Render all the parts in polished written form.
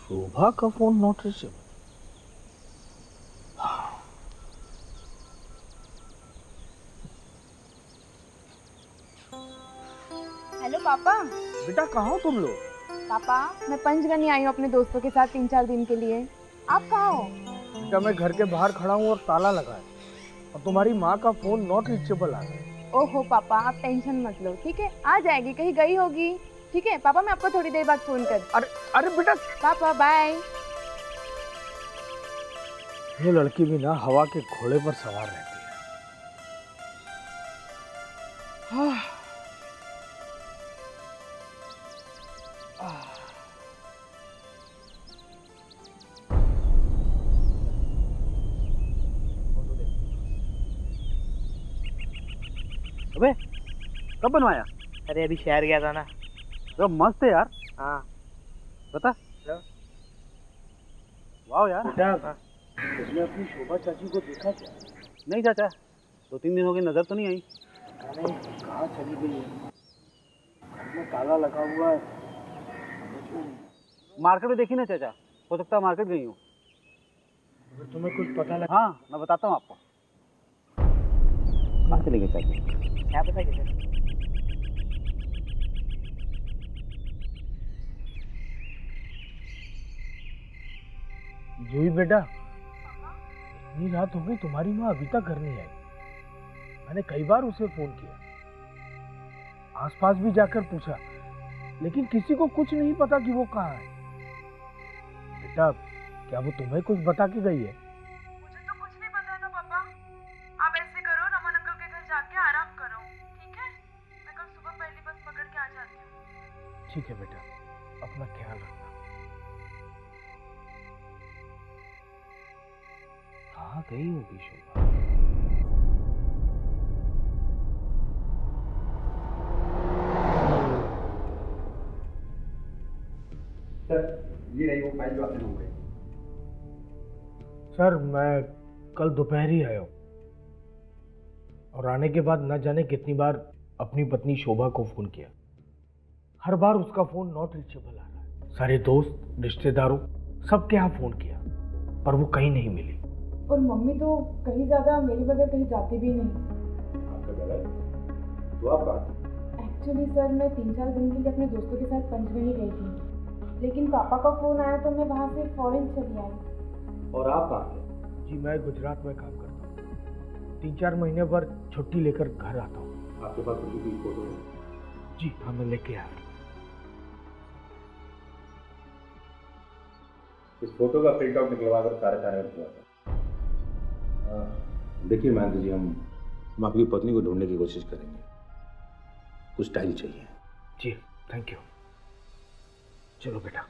शोभा का phone not reachable. Hello पापा। बेटा कहाँ हो तुम लोग? पापा मैं पंचगनी आई हूँ अपने दोस्तों के साथ 3-4 दिन के लिए। आप कहाँ हो? बेटा मैं घर के बाहर खड़ा हूँ और ताला लगा है और तुम्हारी माँ का फोन नॉट रिचेबल आ रहा है। ओहो पापा आप टेंशन मत लो, ठीक है आ जाएगी, कहीं गई होगी। ठीक है पापा मैं आपको थोड़ी देर बाद फोन कर। अरे अरे बेटा, पापा बाय। ये लड़की भी ना हवा के घोड़े पर सवार रहती है। हाँ। अबे कब बनवाया? अरे अभी शहर गया था ना। तो मस्त है यार। हाँ बता। वाह यार। बेटा उसने अपनी शोभा चाची को देखा क्या? नहीं चाचा, 2-3 दिन हो गए, नजर तो नहीं आई। अरे कहाँ चली गई है? घर में ताला लगा हुआ है, समझ में नहीं। मार्केट में देखी ना चाचा, हो सकता है मार्केट गई हूँ। अगर तुम्हें कुछ पता लगा। हाँ मैं बताता हूँ आपको। कहाँ चले गए चाचा? क्या पता कैसे। जूही बेटा, इतनी रात हो गई, तुम्हारी माँ अभी तक घर नहीं आई। मैंने कई बार उसे फोन किया, आसपास भी जाकर पूछा, लेकिन किसी को कुछ नहीं पता कि वो कहाँ है। बेटा क्या वो तुम्हें कुछ बता के गई है? मुझे तो कुछ नहीं पता था पापा। आप ऐसे करो, रमन अंकल के घर जाके आराम करो, ठीक है? मैं कल सुबह पहली बस पकड़ के आ जाती हूँ। ठीक है बेटा, अपना ख्याल रखना। कहाँ गई होगी शोभा? ये रही वो फाइल जो आपने मंगवाई। सर मैं कल दोपहर ही आया हूँ और आने के बाद न जाने कितनी बार अपनी पत्नी शोभा को फोन किया। हर बार उसका फोन नॉट रीचेबल आ रहा है। सारे दोस्त रिश्तेदारों सबके यहाँ फोन किया पर वो कहीं नहीं मिली। और मम्मी तो कहीं ज्यादा मेरे बगैर कहीं जाती भी नहीं। तो आप बात। एक्चुअली सर मैं 3-4 दिन के लिए अपने दोस्तों के साथ पंचमढ़ी गई थी, लेकिन पापा का फोन आया तो मैं वहाँ से फौरन चली आई। और आप कहाँ थे? जी मैं गुजरात में काम करता हूँ, 3-4 महीने पर छुट्टी लेकर घर आता हूँ। आपके पास कुछ भी फोटो है? जी हाँ मैं लेके आया। इस फोटो का प्रिंट आउट निकलवा कर कार्य हुआ था। देखिए महेंद्र जी, हम आपकी पत्नी को ढूंढने की कोशिश करेंगे, कुछ टाइम चाहिए। जी थैंक यू। चलो बेटा।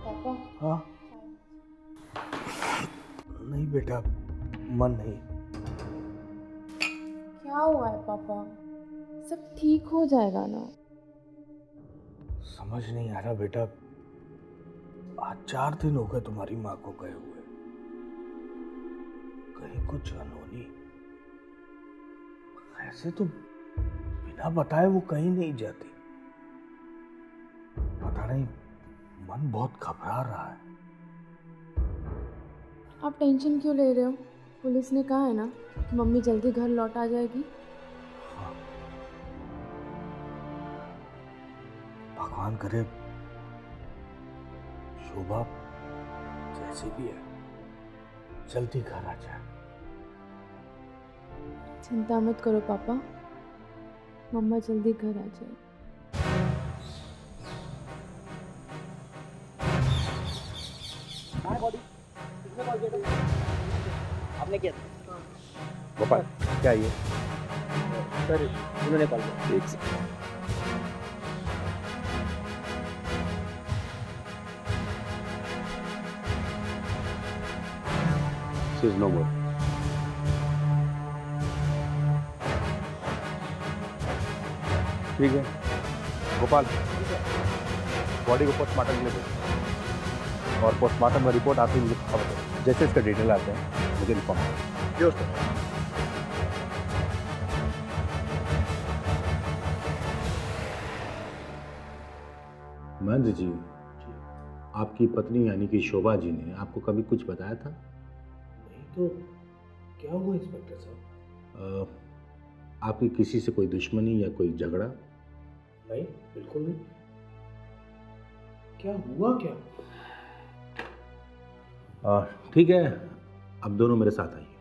पापा हाँ नहीं बेटा, मन नहीं। क्या हुआ है पापा? सब ठीक हो जाएगा ना? समझ नहीं आ रहा बेटा, आज 4 दिन हो गए तुम्हारी माँ को गए हुए। कहीं कुछ अनहोनी? ऐसे तो बिना बताए वो कहीं नहीं जाती। पता नहीं, मन बहुत घबरा रहा है। आप टेंशन क्यों ले रहे हो? पुलिस ने कहा है ना कि मम्मी जल्दी घर लौट आ जाएगी। भगवान करे शोभा जैसी भी है जल्दी घर आ जाए। चिंता मत करो पापा, मम्मा जल्दी घर आ जाएगी। आपने किया? गोपाल क्या ये? सर उन्होंने कॉल किया। एक second. She is no more. ठीक है गोपाल, बॉडी को पोस्टमार्टम के लिए भेजो और पोस्टमार्टम का रिपोर्ट आते ही मुझे खबर दो। जैसे इसका डिटेल आते हैं मुझे इन्फॉर्म करो। जो सर। महेंद्र जी, आपकी पत्नी यानी कि शोभा जी ने आपको कभी कुछ बताया था? नहीं तो क्या हुआ इंस्पेक्टर साहब? आपकी किसी से कोई दुश्मनी या कोई झगड़ा? नहीं, बिल्कुल नहीं। क्या हुआ क्या? ठीक है, अब दोनों मेरे साथ आइए।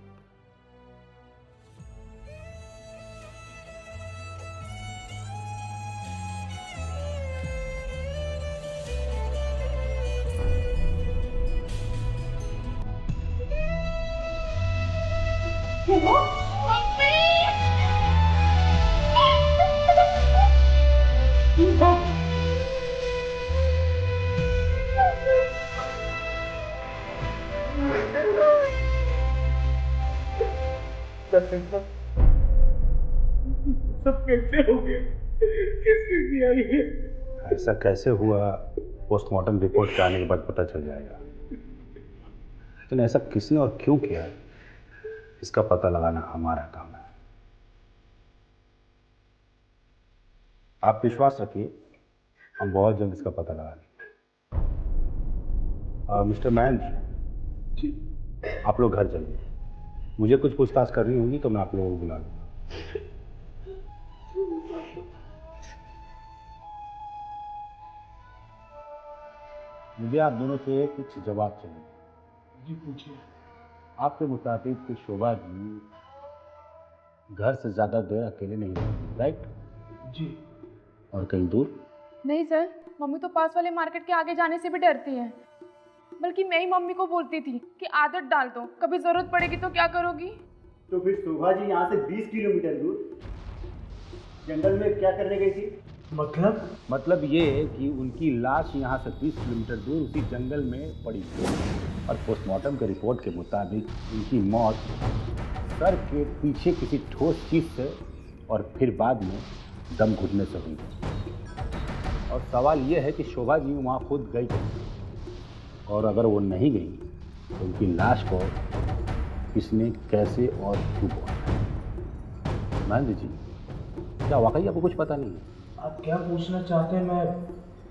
सब कैसे हो गया? किसने किया ये? ऐसा कैसे हुआ पोस्टमार्टम रिपोर्ट के आने के बाद पता चल जाएगा, लेकिन ऐसा किसने और क्यों किया इसका पता लगाना हमारा काम है। आप विश्वास रखिए, हम बहुत जल्द इसका पता लगा लेंगे। मिस्टर महेंद्र, आप लोग घर चलिए। मुझे कुछ पूछताछ करनी होगी तो मैं आप लोगों को बुला लूँगा। मुझे आप दोनों से कुछ जवाब चाहिए। जी पूछिए। आपके मुताबिक कि शोभा जी घर से ज्यादा देर अकेले नहीं रहती, राइट? जी। और कहीं दूर? नहीं सर, मम्मी तो पास वाले मार्केट के आगे जाने से भी डरती है। बल्कि मैं ही मम्मी को बोलती थी कि आदत डाल दो, कभी जरूरत पड़ेगी तो क्या करोगी। तो फिर शोभा जी यहाँ से 20 किलोमीटर दूर जंगल में क्या करने गई थी? मतलब ये कि उनकी लाश यहाँ से 20 किलोमीटर दूर उसी जंगल में पड़ी थी और पोस्टमार्टम के रिपोर्ट के मुताबिक उनकी मौत सर के पीछे किसी ठोस चीज से और फिर बाद में दम घुटने से हुई। और सवाल ये है कि शोभा जी वहाँ खुद गई थी, और अगर वो नहीं गई तो उनकी लाश को किसने, कैसे और क्यों पहुँचाया? महेंद्र जी, क्या वाकई आपको कुछ पता नहीं है? आप क्या पूछना चाहते हैं मैं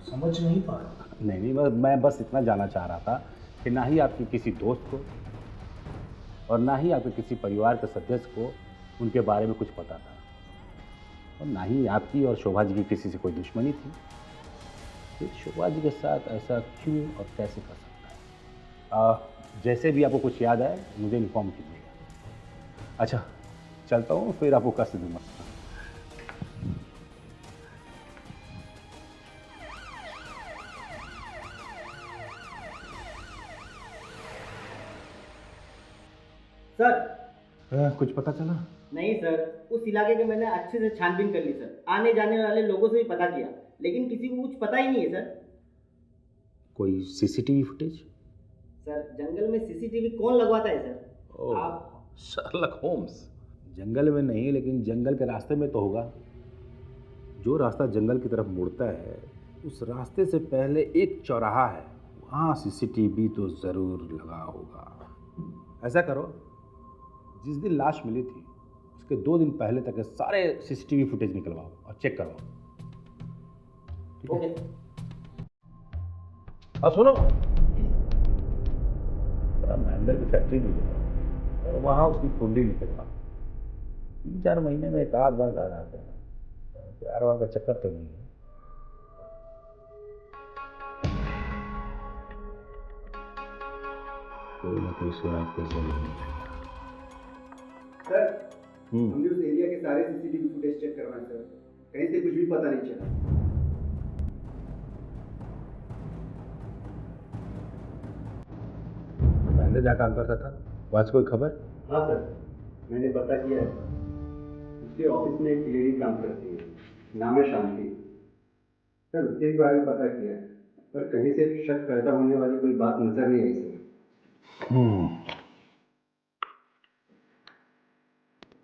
समझ नहीं पा रहा। नहीं, मैं बस इतना जानना चाह रहा था कि ना ही आपके किसी दोस्त को और ना ही आपके किसी परिवार के सदस्य को उनके बारे में कुछ पता था, और ना ही आपकी और शोभा जी की किसी से कोई दुश्मनी थी। फिर शोभा जी के साथ ऐसा क्यों और कैसे कर सकता है? जैसे भी आपको कुछ याद आए मुझे इन्फॉर्म कीजिएगा। अच्छा, चलता हूँ, फिर आपको कष्ट दूंगा। सर कुछ पता चला? नहीं सर, उस इलाके के मैंने अच्छे से छानबीन कर ली सर। आने जाने वाले लोगों से भी पता किया, लेकिन किसी को कुछ पता ही नहीं है सर। कोई सीसीटीवी फुटेज? सर, जंगल में सीसीटीवी कौन लगवाता है सर? आप शर्लक होम्स। जंगल में नहीं, लेकिन जंगल के रास्ते में तो होगा। जो रास्ता जंगल की तरफ मुड़ता है उस रास्ते से पहले एक चौराहा है, वहाँ सीसीटीवी तो ज़रूर लगा होगा। ऐसा करो, जिस दिन लाश मिली थी उसके 2 दिन पहले तक के सारे सीसीटीवी फुटेज निकलवाओ और चेक करवाओ। ओके। और सुनो, महेंद्र की फैक्ट्री में गया और वहाँ उसकी कुंडली निकलवा। 3-4 महीने में एक आध बार घर आते हैं, 4 बार का चक्कर तो नहीं है। कोई ना कोई सुराग तो जरूर मिलेगा। सर, हमने उस एरिया के सारे सीसीटीवी फुटेज चेक करवाए सर, कहीं से कुछ भी पता नहीं चला। महेंद्र जहाँ काम करता था वहाँ से कोई खबर? हाँ सर, मैंने पता किया है। उसके ऑफिस में एक लेडी काम करती है, नाम है शांति। सर, उसके बारे में पता किया है, पर कहीं से शक पैदा होने वाली कोई बात नजर नहीं आई सर।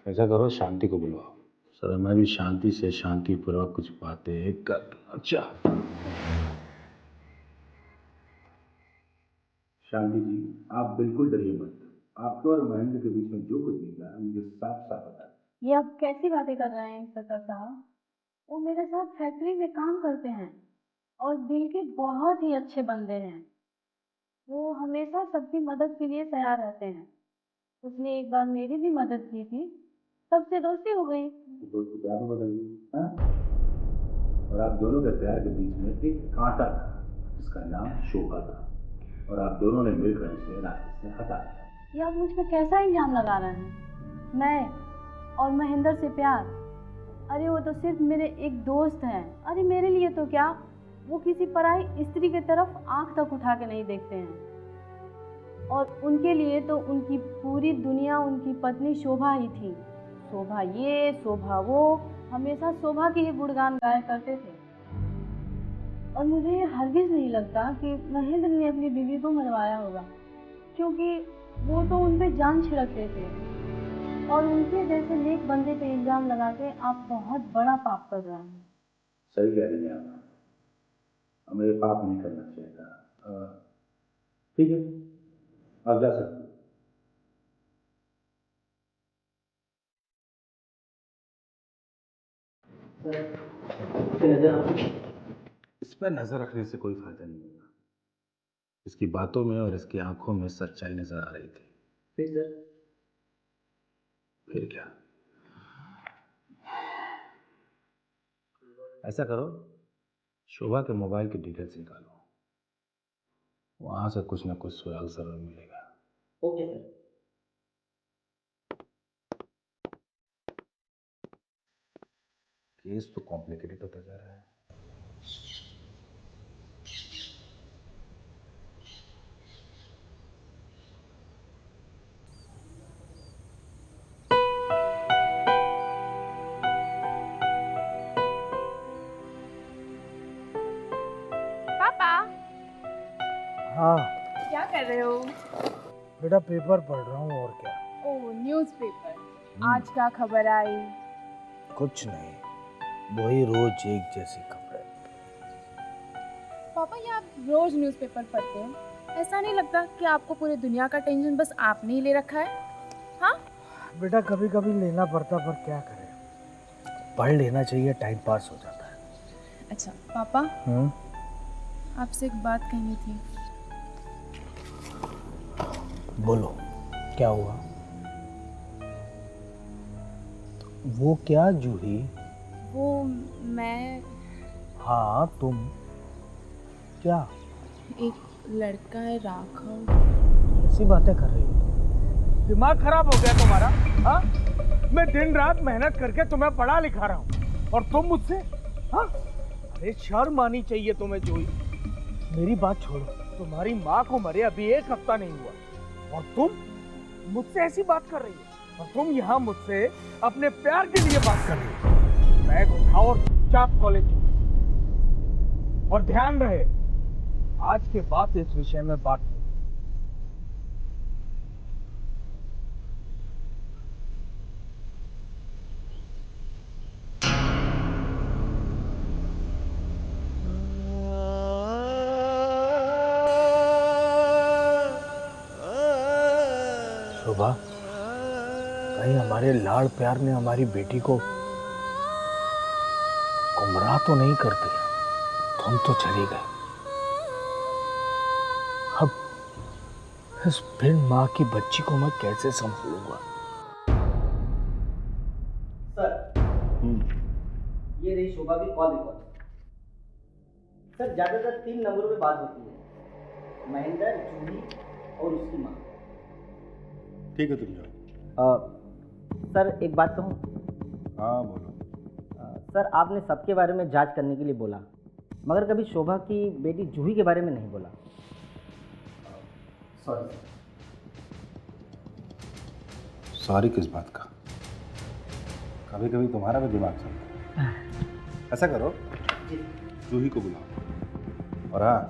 ऐसा करो, शांति को बुलवाओ। सर मैं भी शांति से शांतिपूर्वक कुछ बातें करना चाहता हूँ। शांति जी, आप बिल्कुल डरिए मत। आपके और महेंद्र के बीच में जो कुछ निकला मुझे साफ साफ बता। ये आप कैसी बातें कर रहे हैं इंस्पेक्टर साहब? वो मेरे साथ फैक्ट्री में काम करते हैं और दिल के बहुत ही अच्छे बंदे हैं। वो हमेशा सबकी मदद के लिए तैयार रहते हैं। उसने एक बार मेरी भी मदद की थी, तब से दोस्ती हो गई। दोस्ती प्यार में बदल गई, हाँ? और आप दोनों के प्यार के बीच में एक कांटा था जिसका नाम शोभा था, और आप दोनों ने मिलकर इसे रास्ते से हटा दिया। ये आप मुझ पर कैसा इल्जाम लगा रहे हैं? मैं और महेंद्र से प्यार? अरे वो तो सिर्फ मेरे एक दोस्त हैं। अरे मेरे लिए तो क्या, वो किसी पराई स्त्री की तरफ आंख तक उठा के नहीं देखते हैं। और उनके लिए तो उनकी पूरी दुनिया उनकी पत्नी शोभा ही थी। शोभा ये, शोभा वो, हमेशा शोभा के ही गुणगान गाया करते थे। और मुझे ये हरगिज नहीं लगता कि महेंद्र ने अपनी बीवी को मरवाया होगा, क्योंकि वो तो उन पे जान छिड़कते थे। और उनके जैसे नेक बंदे पे इल्जाम लगा के आप बहुत बड़ा पाप कर रहे हैं। सही कह रही हैं आप, हमें ये पाप नहीं करना चाहिए था। ठीक है, आप जा सकते हैं। इस पर नजर रखने से कोई फायदा नहीं होगा। इसकी बातों में और इसकी आंखों में सच्चाई नजर आ रही थी। फिर सर? फिर क्या, ऐसा करो, शोभा के मोबाइल की डिटेल्स निकालो, वहां से कुछ ना कुछ सुराग जरूर मिलेगा। Okay sir. केस तो कॉम्प्लिकेटेड होता जा रहा है। पापा, हाँ क्या कर रहे हो? बेटा, पेपर पढ़ रहा हूँ और क्या। ओह, न्यूज़पेपर। आज क्या खबर आई? कुछ नहीं, वही रोज एक जैसी खबरें। पापा, ये आप रोज न्यूज़पेपर पढ़ते हो, ऐसा नहीं लगता कि आपको पूरी दुनिया का टेंशन बस आपने ही ले रखा है? हाँ बेटा, कभी कभी लेना पड़ता, पर क्या करें, पढ़ लेना चाहिए, टाइम पास हो जाता है। अच्छा पापा, आपसे एक बात कहनी थी। बोलो, क्या हुआ? वो क्या जूही? वो मैं, हाँ तुम, क्या एक लड़का है राघव। ऐसी बातें कर रही हो? दिमाग खराब हो गया तुम्हारा? हाँ, मैं दिन रात मेहनत करके तुम्हें पढ़ा लिखा रहा हूँ और तुम मुझसे? हाँ, अरे शर्म आनी चाहिए तुम्हें जूही। मेरी बात छोड़ो, तुम्हारी माँ को मरे अभी एक हफ्ता नहीं हुआ और तुम मुझसे ऐसी बात कर रही हो, और तुम यहाँ मुझसे अपने प्यार के लिए बात कर रही हो। बैग उठाओ और चुपचाप कॉलेज चलो। और ध्यान रहे, आज के बाद इस विषय में बात नहीं। शोभा, कहीं हमारे लाड़ प्यार ने हमारी बेटी को गुमराह तो नहीं कर दिया? तुम तो चली गई, अब इस बिन माँ की बच्ची को मैं कैसे संभालूंगा? सर, ये रही शोभा की कॉल रिकॉर्ड। सर, ज्यादातर 3 नंबरों पे बात होती है, महेंद्र, जूही और उसकी माँ। ठीक है, तुम जाओ। सर, एक बात कहूँ? हाँ बोलो। सर, आपने सबके बारे में जांच करने के लिए बोला, मगर कभी शोभा की बेटी जूही के बारे में नहीं बोला। सॉरी। सॉरी किस बात का? कभी कभी तुम्हारा भी दिमाग चलता है। ऐसा करो, जूही को बुलाओ, और हाँ,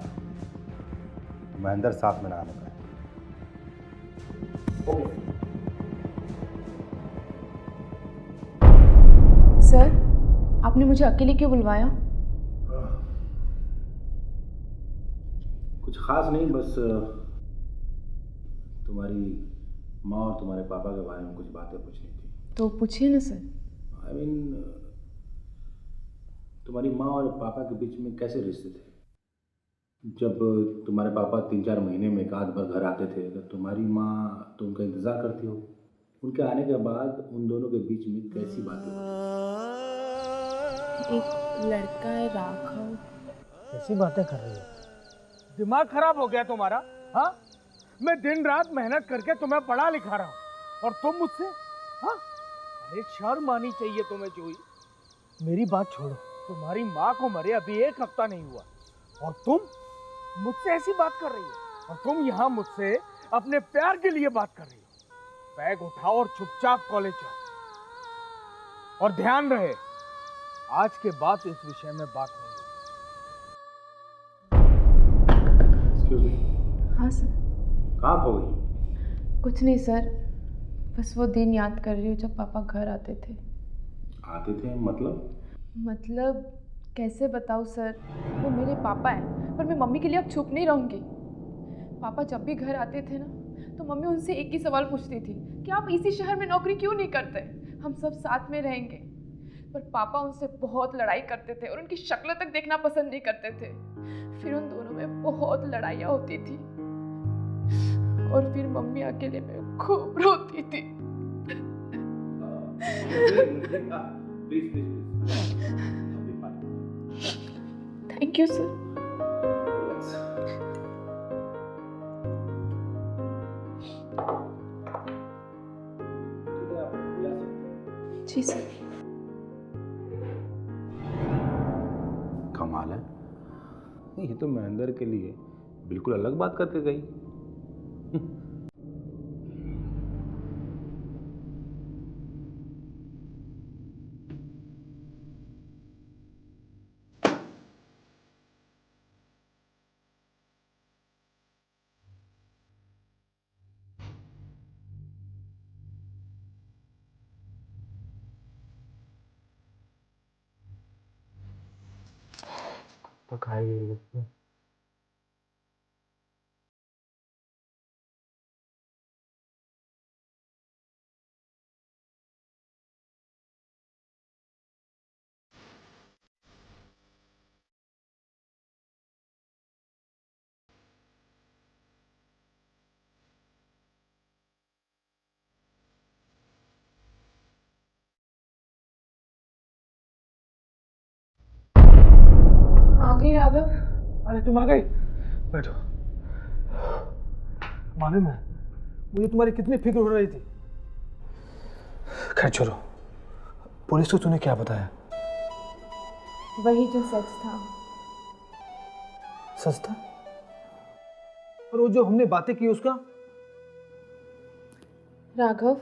महेंद्र साथ में ना आने पाए। सर, आपने मुझे अकेले क्यों बुलवाया? कुछ खास नहीं, बस तुम्हारी माँ और तुम्हारे पापा के बारे में कुछ बातें पूछनी थी। तो पूछिए ना सर। आई मीन तुम्हारी माँ और पापा के बीच में कैसे रिश्ते थे? जब तुम्हारे पापा 3-4 महीने में एक आध बार घर आते थे तो तुम्हारी माँ तो उनका इंतज़ार करती हो, उनके आने के बाद उन दोनों के बीच में कैसी बातें होती? एक लड़का है राघव। ऐसी बातें कर रही हो? दिमाग खराब हो गया तुम्हारा? हाँ, मैं दिन रात मेहनत करके तुम्हें पढ़ा लिखा रहा हूँ और तुम मुझसे? हाँ, अरे शर्म आनी चाहिए तुम्हें जूही। मेरी बात छोड़ो, तुम्हारी माँ को मरे अभी 1 हफ्ता नहीं हुआ और तुम मुझसे ऐसी बात कर रही हो, और तुम यहाँ मुझसे अपने प्यार के लिए बात कर रही हो। बैग उठाओ और चुपचाप कॉलेज जाओ, और ध्यान रहे आज के बाद इस विषय में बात नहीं होगी। Excuse me. हाँ सर। कहाँ खो गई? कुछ नहीं सर, बस वो दिन याद कर रही हूँ जब पापा घर आते थे। आते थे मतलब कैसे बताऊँ सर, वो मेरे पापा हैं, पर मैं मम्मी के लिए अब चुप नहीं रहूँगी। पापा जब भी घर आते थे ना, तो मम्मी उनसे एक ही सवाल पूछती थी कि आप इसी शहर में नौकरी क्यों नहीं करते, हम सब साथ में रहेंगे। पर पापा उनसे बहुत लड़ाई करते थे और उनकी शक्ल तक देखना पसंद नहीं करते थे। फिर उन दोनों में बहुत लड़ाइयाँ होती थी और फिर मम्मी अकेले में खूब रोती थी। Please thank you sir. जी सर। कमाल है, ये तो महेंद्र के लिए बिल्कुल अलग बात करके गई। पकाई आ गई राघव। अरे तुम आ गई, बैठो। मालूम है मुझे तुम्हारी कितनी फिक्र हो रही थी। खैर छोड़ो, पुलिस को तूने क्या बताया? वही जो सच था। सच था? और वो जो हमने बातें की उसका? राघव,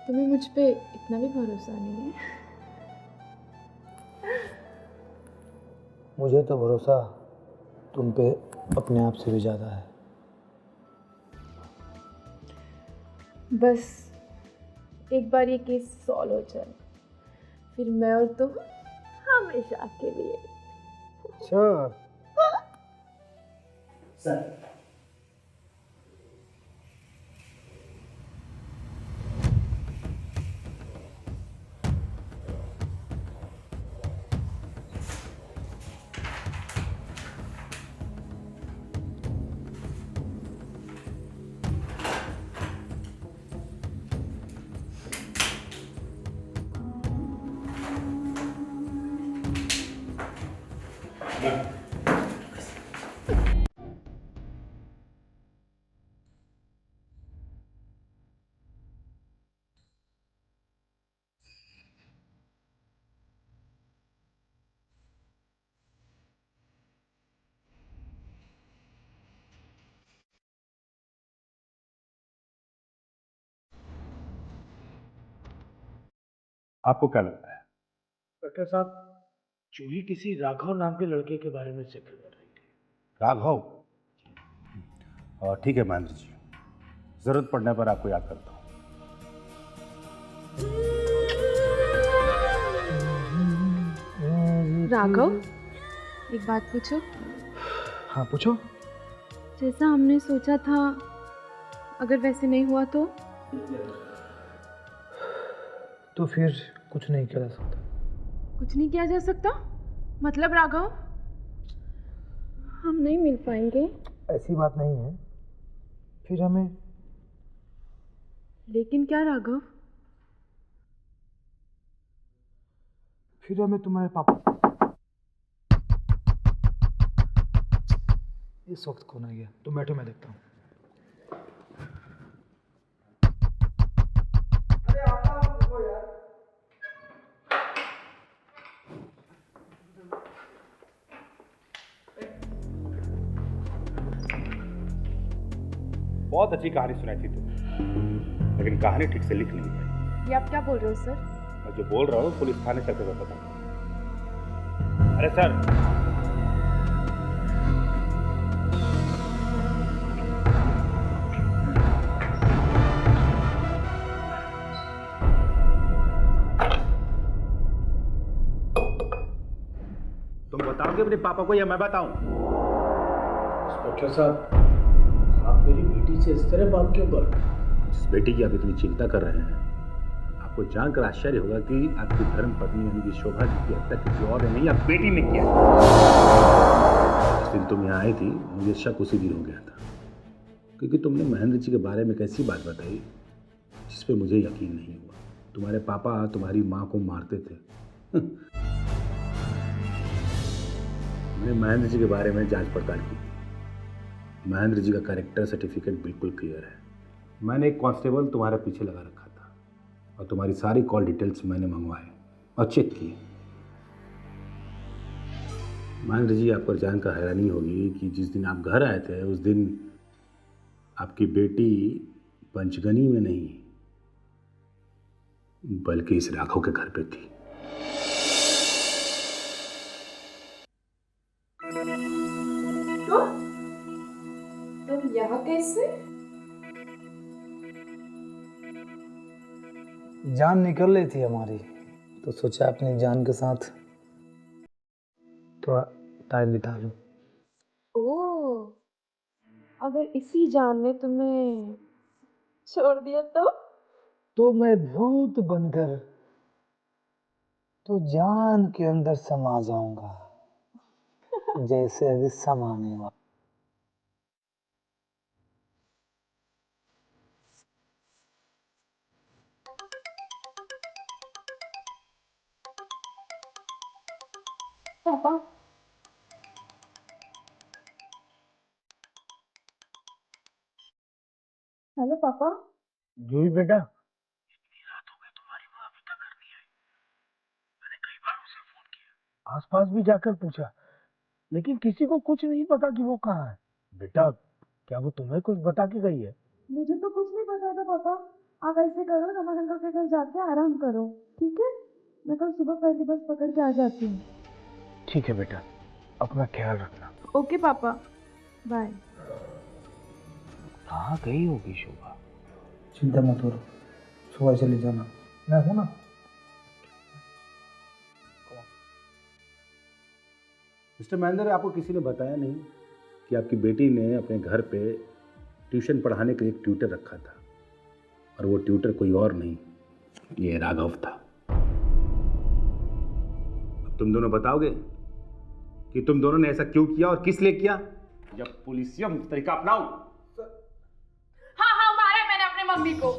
तुम्हें मुझ पे इतना भी भरोसा नहीं है? मुझे तो भरोसा तुम पे अपने आप से भी ज्यादा है। बस एक बार ये केस सॉल्व हो जाए, फिर मैं और तुम हमेशा के लिए। अच्छा सर, आपको क्या लगता है? डॉक्टर साहब, जूही किसी राघव नाम के लड़के के बारे में जिक्र कर रही थी। राघव? ठीक है महेंद्र जी, जरूरत पड़ने पर आपको याद करता हूँ। राघव, एक बात पूछो। हाँ पूछो। जैसा हमने सोचा था, अगर वैसे नहीं हुआ तो फिर कुछ नहीं किया जा सकता। कुछ नहीं किया जा सकता? मतलब राघव, हम नहीं मिल पाएंगे? ऐसी बात नहीं है। फिर हमें लेकिन क्या राघव? फिर हमें तुम्हारे पापा। इस वक्त कौन आ गया? तुम बैठो, मैं देखता हूँ। बहुत अच्छी कहानी सुनाई थी तुम, लेकिन कहानी ठीक से लिख नहीं पाई। ये आप क्या बोल रहे हो सर? मैं जो बोल रहा हूँ पुलिस थाने चलते हुए पता। अरे सर, तुम बताओगे अपने पापा को या मैं बताऊं? इंस्पेक्टर साहब, आप मेरी बेटी से इस तरह बात क्यों कर रहे हैं? जिस बेटी की आप इतनी चिंता कर रहे हैं, आपको जानकर आश्चर्य होगा कि आपकी धर्म पत्नी यानी कि शोभा जी की हत्या किसी और ने नहीं, आप बेटी ने किया। जिस दिन तुम यहाँ आई थी, मुझे शक उसी दिन हो गया था, क्योंकि तुमने महेंद्र जी के बारे में एक ऐसी बात बताई जिस पे मुझे यकीन नहीं हुआ। तुम्हारे पापा तुम्हारी माँ को मारते थे। मैंने महेंद्र जी के बारे में जांच पड़ताल की। महेंद्र जी का कैरेक्टर सर्टिफिकेट बिल्कुल क्लियर है। मैंने एक कांस्टेबल तुम्हारे पीछे लगा रखा था और तुम्हारी सारी कॉल डिटेल्स मैंने मंगवाए और चेक किए। महेंद्र जी, आपको जानकर हैरानी होगी कि जिस दिन आप घर आए थे उस दिन आपकी बेटी पंचगनी में नहीं बल्कि इस राघव के घर पे थी। तो तुम यहाँ कैसे? जान निकल रही थी हमारी, तो सोचा अपनी जान के साथ थोड़ा टाइम बिता लूं। ओह, अगर इसी जान ने तुम्हें छोड़ दिया तो मैं भूत बनकर तो जान के अंदर समा जाऊंगा, जैसे अभी समाने वाला। पापा, हेलो पापा। जूही बेटा, आसपास भी जाकर पूछा, लेकिन किसी को कुछ नहीं पता कि वो कहाँ है। बेटा, क्या वो तुम्हें कुछ बता के गई है? मुझे तो कुछ नहीं पता था पापा। आप ऐसे करो, रमन अंकल के घर जाके आराम करो, ठीक है? मैं कल सुबह पहली बस पकड़ के आ जाती हूँ। ठीक है बेटा, अपना ख्याल रखना। ओके पापा, बाय। कहाँ गई होगी शोभा? चिंता मत करो, सुबह चले जाना, मैं हूं ना। मिस्टर महेंद्र, आपको किसी ने बताया नहीं कि आपकी बेटी ने अपने घर पे ट्यूशन पढ़ाने के लिए एक ट्यूटर रखा था, और वो ट्यूटर कोई और नहीं, ये राघव था। अब तुम दोनों बताओगे कि तुम दोनों ने ऐसा क्यों किया और किस लिए किया? जब पुलिसिया तरीका अपनाओ। हाँ हाँ, मारा मैंने अपने मम्मी को,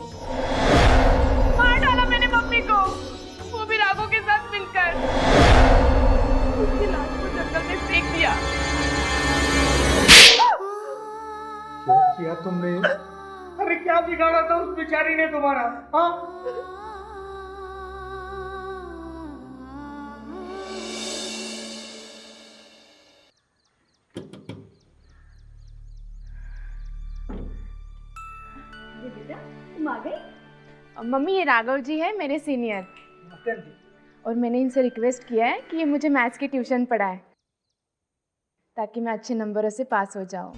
मार डाला मैंने मम्मी को, वो भी राघव के साथ मिलकर। उसकी लाश को जंगल में फेंक दिया। क्या किया तुमने? अरे क्या बिगाड़ा था उस बेचारी ने तुम्हारा? हाँ, तुम आ गई? मम्मी, ये राघव जी है मेरे सीनियर, और मैंने इनसे रिक्वेस्ट किया है कि ये मुझे मैथ्स की ट्यूशन पढ़ाए ताकि मैं अच्छे नंबरों से पास हो जाऊं।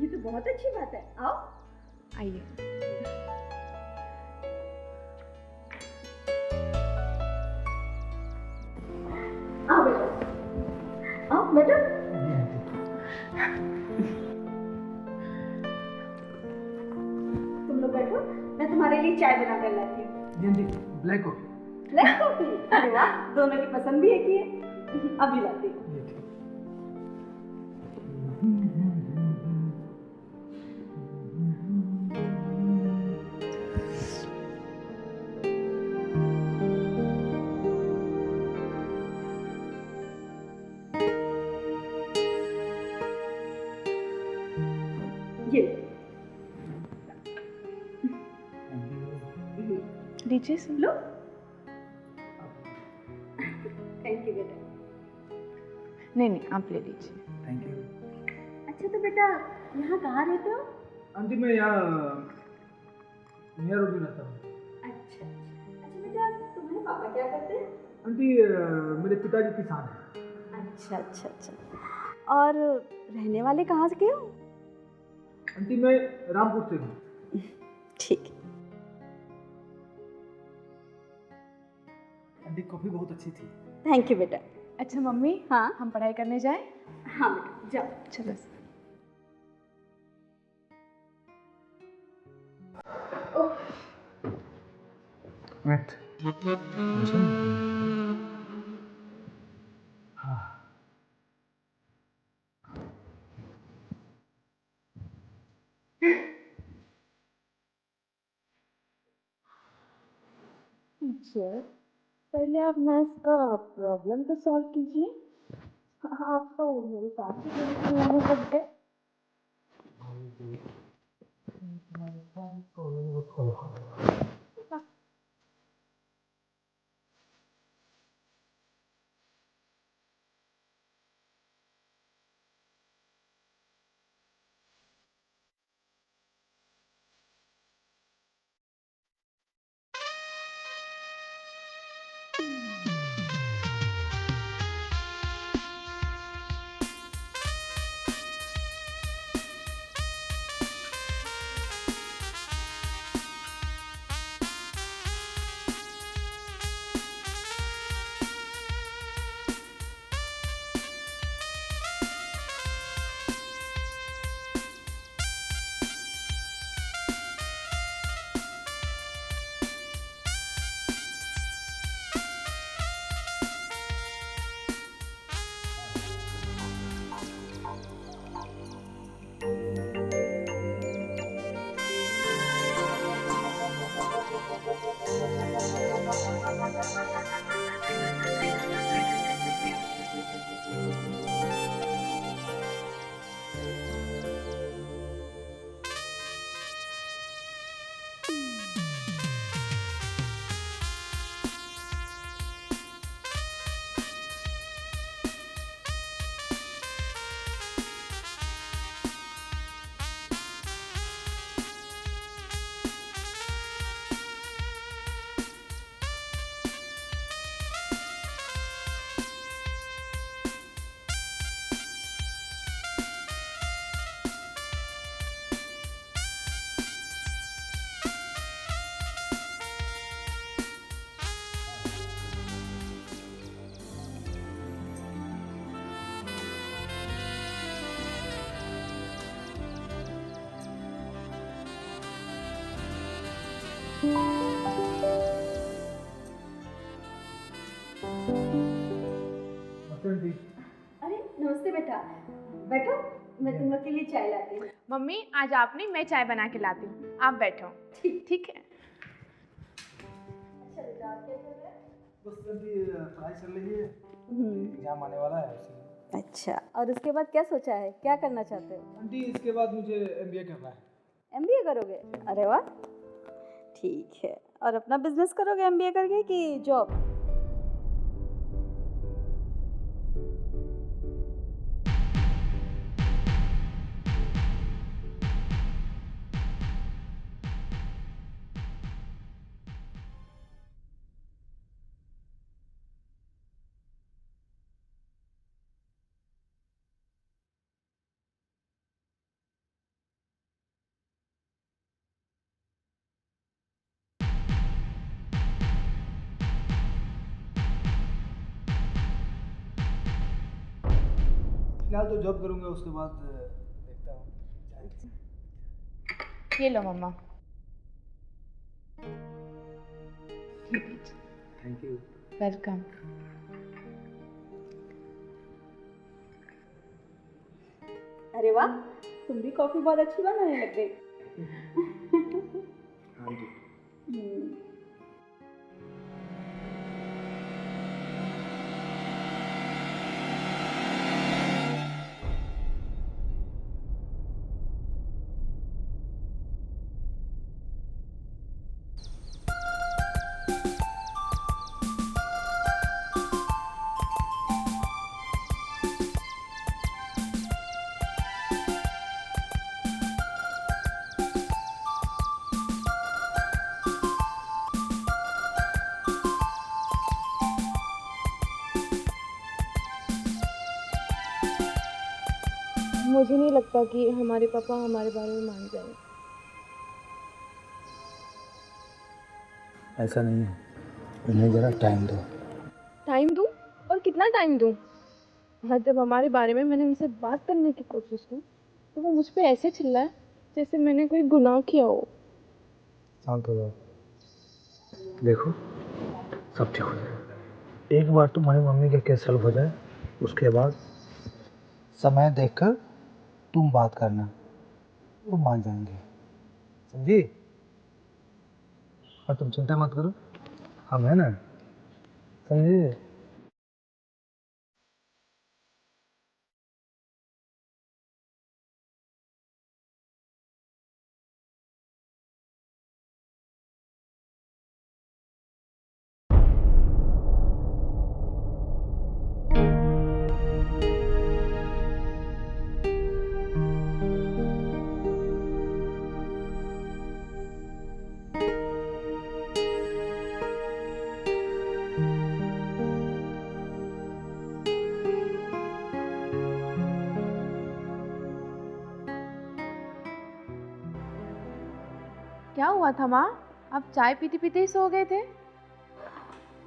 ये तो बहुत अच्छी बात है, आओ। आइए। आओ बेटा। चाय बना कर लाती हूँ। जी जी, ब्लैक कॉफी। Black coffee? अरे वाह, दोनों की पसंद भी एक ही है। अभी लाती हूँ। ये ठीक। ये लीजिए सुन लो। थैंक यू बेटा। नहीं आप ले लीजिए। Thank you. अच्छा तो बेटा यहाँ कहाँ रहते हो? आंटी मैं यहाँ नियर रोड में रहता हूँ। अच्छा अच्छा बेटा, तुम्हारे पापा क्या करते हैं? आंटी मेरे पिताजी किसान हैं। अच्छा अच्छा अच्छा। और रहने वाले कहाँ से के हो? आंटी मैं रामपुर से हूँ। ठीक है। आंटी कॉफी बहुत अच्छी थी। थैंक यू बेटा। अच्छा मम्मी, हाँ हम पढ़ाई करने जाएं? हाँ बेटा जाओ। चलो। वेट। हाँ। टीचर, पहले आप मैथ्स का प्रॉब्लम तो सॉल्व कीजिए। आप तो मेरे साथ ही नहीं सकते। अरे नमस्ते बेटा, बैठो, मैं तुम लोग के लिए चाय लाती हूँ। मम्मी आज आप नहीं, मैं चाय बना के लाती हूँ, आप बैठो। ठीक है। अच्छा बेटा, आप क्या कर रहे हैं? बस आंटी पढ़ाई चल रही है, एग्जाम आने वाला है उसी। अच्छा, और उसके बाद क्या सोचा है, क्या करना चाहते हो? आंटी इसके बाद मुझे एमबीए करना है। एमबीए करोगे? अरे वाह, ठीक है। और अपना बिजनेस करोगे एमबीए करके कि जॉब? फिलहाल तो जॉब करूंगा, उसके बाद देखता हूँ। ये लो मम्मा। Thank you. वेलकम। अरे वाह, तुम भी कॉफी बहुत अच्छी बनाने लग गई। हाँ जी। मुझे नहीं लगता कि हमारे पापा हमारे बारे में मान जाएंगे। ऐसा नहीं है, उन्हें ज़रा टाइम दो। टाइम दूँ? और कितना टाइम दूँ? आज जब हमारे बारे में मैंने उनसे बात करने की कोशिश की तो वो मुझ पे ऐसे चिल्लाए जैसे मैंने कोई गुनाह किया हो। शांत हो जाओ, देखो सब ठीक हो जाएगा। एक बार तुम्हारी मम्मी का केस सॉल्व हो जाए, उसके बाद समय देखकर तुम बात करना, वो मान जाएंगे, समझी? और तुम चिंता मत करो, हम है ना, समझे? क्या हुआ था माँ? आप चाय पीते पीते ही सो गए थे?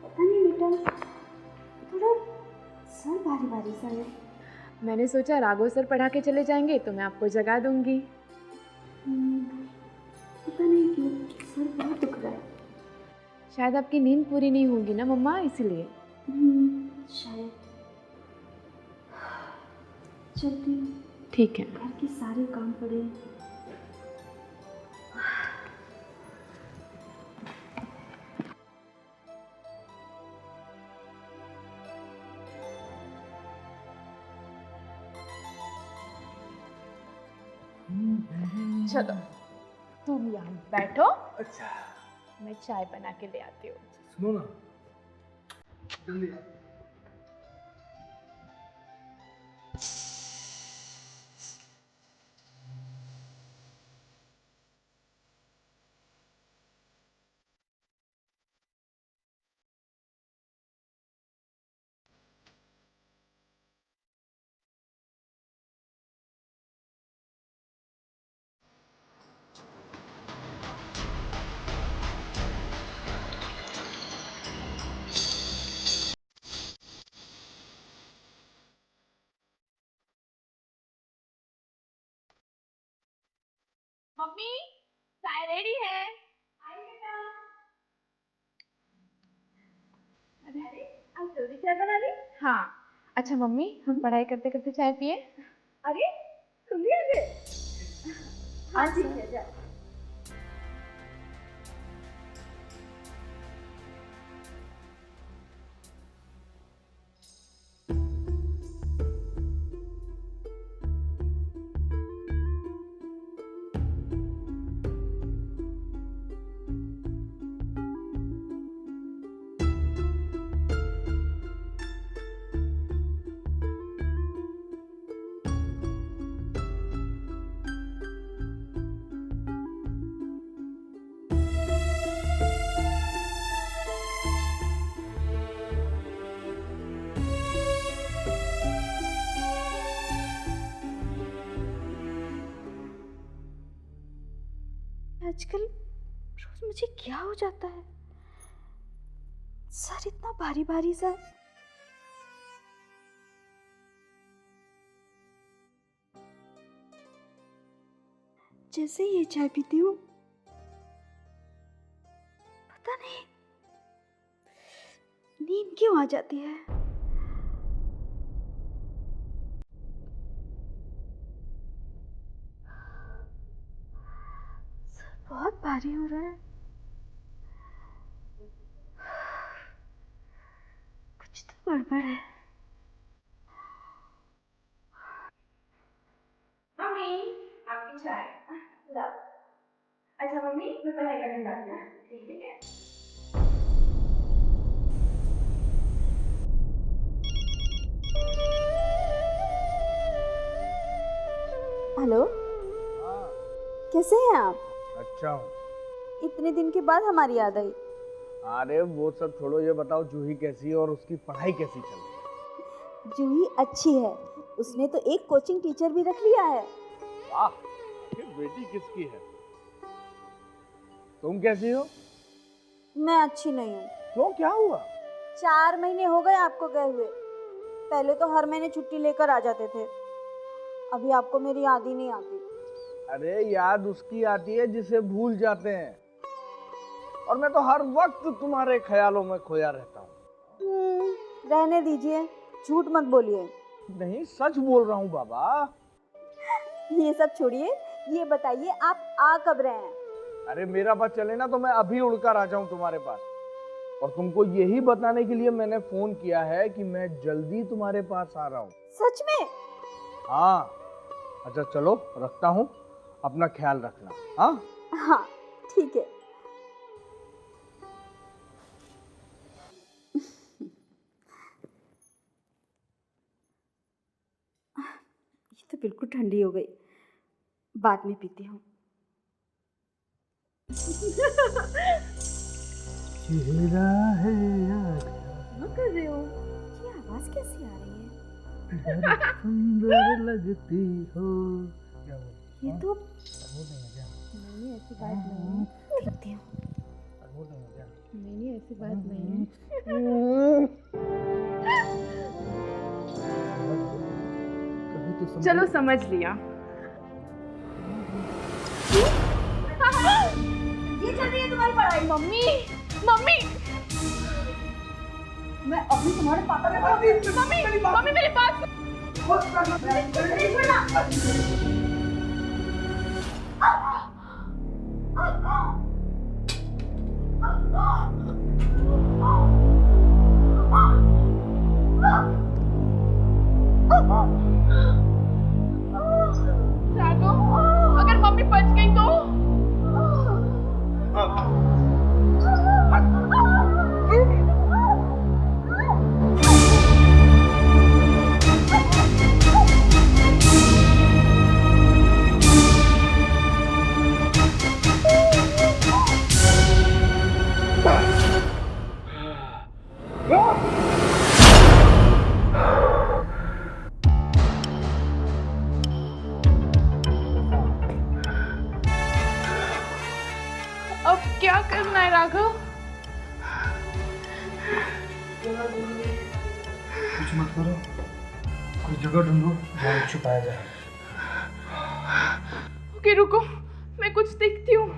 पता नहीं बेटा, थोड़ा सर भारी भारी सा है। मैंने सोचा राघव सर पढ़ा के चले जाएंगे तो मैं आपको जगा दूंगी। पता नहीं क्यों सर बहुत दुख रहा है। शायद आपकी नींद पूरी नहीं होगी ना मम्मा, इसलिए। शायद। चलती हूँ, ठीक है। घर के सारे काम पड़े हैं। चलो तुम यहाँ बैठो। अच्छा, मैं चाय बना के ले आती हूँ। सुनो ना, जल्दी आओ। मम्मी, चाय रेडी है। अरे आप जल्दी चाय बना ली? हाँ। अच्छा मम्मी, हम पढ़ाई करते करते चाय पिए? अरे तुम भी आ गए? हाँ ठीक है, जा। आजकल रोज मुझे क्या हो जाता है? सर इतना भारी भारी सा। जैसे ही ये चाय पीती हूँ नींद क्यों आ जाती है? सर बहुत भारी हो रहा है। कुछ तो गड़बड़ है। मम्मी, आपकी चाय। ला। अच्छा मम्मी, मैं पढ़ाई करने जाती हूँ। ठीक है। हेलो, कैसे हैं आप? अच्छा हूँ। इतने दिन के बाद हमारी याद आई। अरे वो सब छोड़ो, ये बताओ जूही कैसी है और उसकी पढ़ाई कैसी चल रही है? जूही अच्छी है, उसने तो एक कोचिंग टीचर भी रख लिया है। वाह, ये बेटी किसकी है? तुम कैसी हो? मैं अच्छी नहीं हूँ। क्यों, क्या हुआ? 4 महीने हो गए आपको गए हुए। पहले तो हर महीने छुट्टी लेकर आ जाते थे, अभी आपको मेरी याद ही नहीं आती। अरे याद उसकी आती है जिसे भूल जाते हैं, और मैं तो हर वक्त तुम्हारे ख्यालों में खोया रहता हूँ। रहने दीजिए, झूठ मत बोलिए। नहीं, सच बोल रहा हूँ बाबा। ये सब छोड़िए, ये बताइए आप आ कब रहे हैं? अरे मेरा बस चले ना तो मैं अभी उड़कर आ जाऊं तुम्हारे पास, और तुमको यही बताने के लिए मैंने फोन किया है कि मैं जल्दी तुम्हारे पास आ रहा हूँ। सच में? हाँ। अच्छा चलो, रखता हूँ, अपना ख्याल रखना। हाँ हाँ ठीक है। ये तो बिल्कुल ठंडी हो गई, बाद में पीती हूँ। चेहरा है याद क्या कर रहे हो? ये आवाज कैसी आ रही है? बड़ी सुंदर लगती हो। ये तो नहीं, ऐसी बात नहीं। देखती हूँ। नहीं, ऐसी बात नहीं। चलो समझ लिया। ये चल रही है तुम्हारी पढ़ाई? मम्मी, मम्मी, मैं अभी तुम्हारे पापा के पास मम्मी, मम्मी मेरी बात राघव, अगर मम्मी बच गई तो? अब क्या करना है राघव? कुछ मत करो, कोई जगह ढूंढो जहाँ छुपाया जाए। ओके रुको, मैं कुछ देखती हूँ।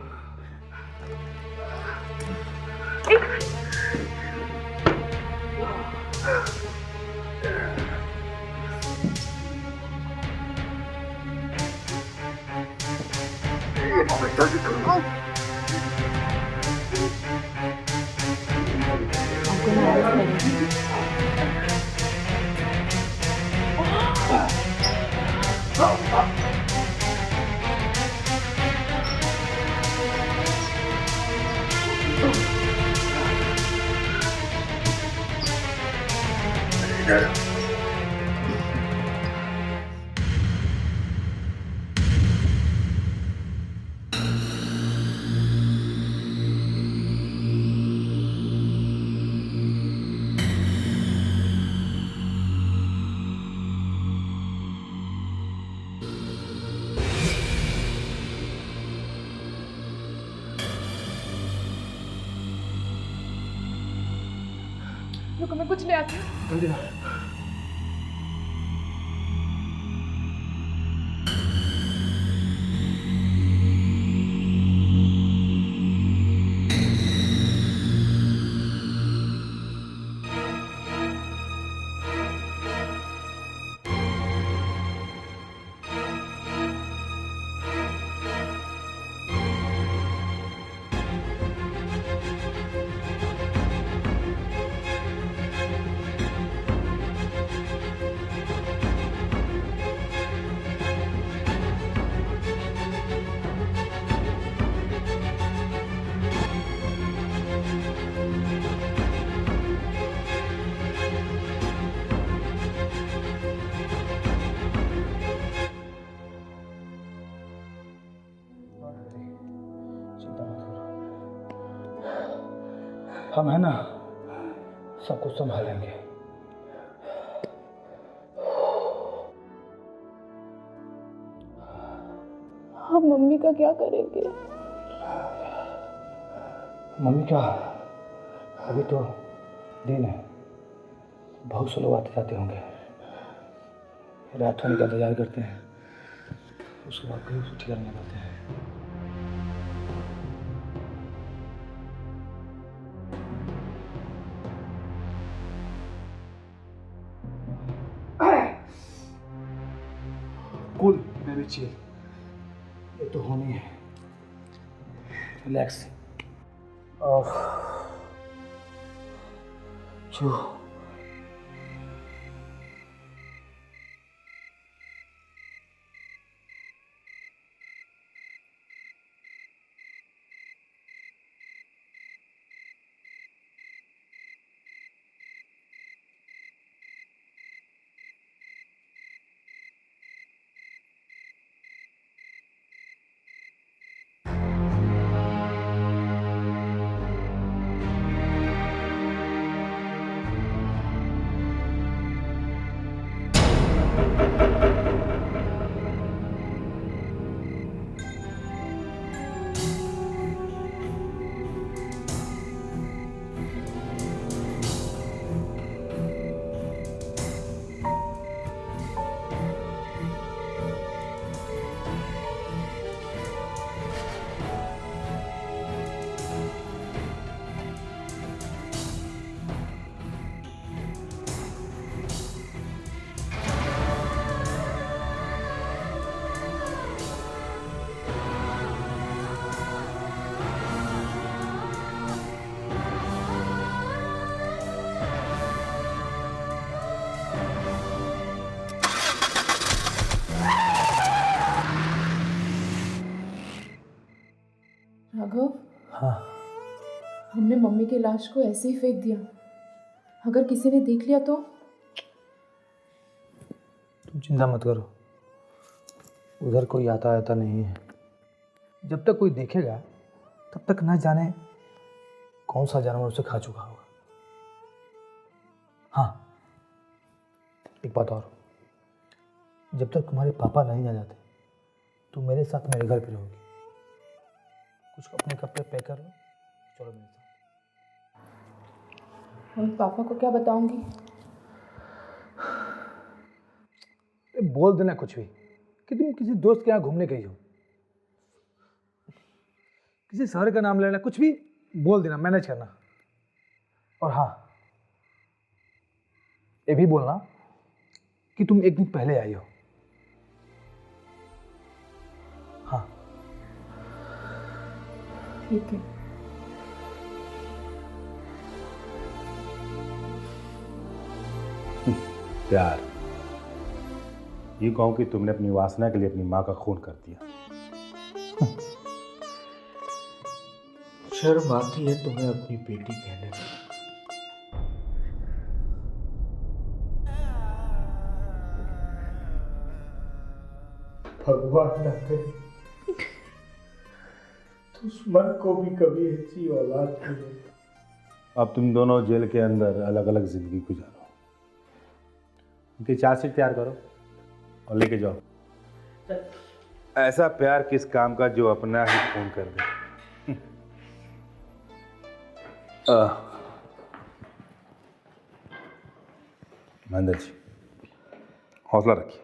रुको, मैं कुछ ले आती हूँ। जल्दी आ। हम है ना, सब कुछ संभालेंगे। हम मम्मी का क्या करेंगे? मम्मी क्या, अभी तो दिन है, बहुत से लोग आते जाते होंगे। रात होने का इंतजार करते हैं, उसके बाद कहीं छुट्टी करने जाते हैं। कूल बेबी चिल, ये तो होनी है। रिलैक्स। चू राघव, हाँ, हमने मम्मी की लाश को ऐसे ही फेंक दिया। अगर किसी ने देख लिया तो? तुम चिंता मत करो, उधर कोई आता नहीं है। जब तक कोई देखेगा तब तक न जाने कौन सा जानवर उसे खा चुका होगा। हाँ, एक बात और, जब तक तुम्हारे पापा नहीं आ जाते तुम मेरे साथ मेरे घर पे रहोगी। कुछ अपने कपड़े पैक कर लो, चलो मेरे साथ। और पापा को क्या बताऊंगी? बोल देना कुछ भी कि तुम किसी दोस्त के यहाँ घूमने गई हो, किसी शहर का नाम लेना, कुछ भी बोल देना, मैनेज करना। और हाँ, ये भी बोलना कि तुम एक दिन पहले आई हो। हाँ ठीक है। प्यार, ये कहूं कि तुमने अपनी वासना के लिए अपनी माँ का खून कर दिया। शर्म आती है तुम्हें अपनी बेटी कहने में। भगवान न करे दुश्मन को भी कभी ऐसी औलाद मिले। अब तुम दोनों जेल के अंदर अलग अलग जिंदगी गुजारो। उनकी चार्जशीट तैयार करो और लेके जाओ। ऐसा प्यार किस काम का जो अपना ही खून कर दे। महेंद्र जी, हौसला रखिए।